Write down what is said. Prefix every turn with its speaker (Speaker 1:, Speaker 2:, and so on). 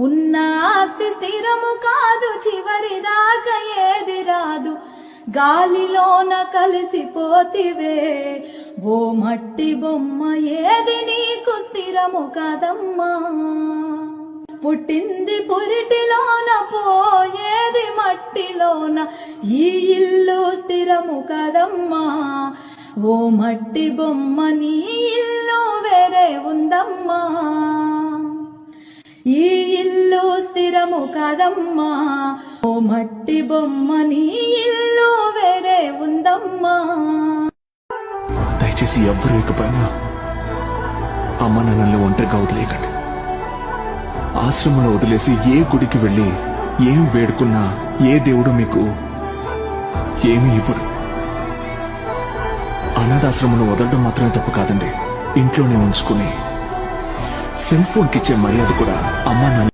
Speaker 1: ఉన్న ఆస్తి స్థిరము కాదు, చివరిదాకా ఏది రాదు, గాలిలోన కలిసిపోతివే ఓ మట్టి బొమ్మ, ఏది నీకు స్థిరము కాదమ్మా. పుట్టింది పురిటిలోన, పోయేది మట్టిలోన, ఈ ఇల్లు స్థిరము కాదమ్మా. ఓ మట్టి బొమ్మ, నీ ఇల్లు వేరే ఉందమ్మా. ఈ ఇల్లు స్థిరము కాదమ్మా. ఓ మట్టి బొమ్మ, నీ ఇల్లు వేరే ఉందమ్మా.
Speaker 2: దయచేసి ఎవ్వరు ఇకపైనా అమ్మ నాన్నల్ని ఒంటరిగా వదిలేయకండి. ఆశ్రమంలో వదిలేసి ఏ గుడికి వెళ్ళి ఏం వేడుకున్నా ఏ దేవుడు మీకు ఏమీ ఇవ్వడు. అనాథాశ్రమంలో వదలడం మాత్రమే తప్పు కాదండి, ఇంట్లోనే ఉంచుకుని సెల్ ఫోన్కి ఇచ్చే మర్యాద కూడా అమ్మా నాన్న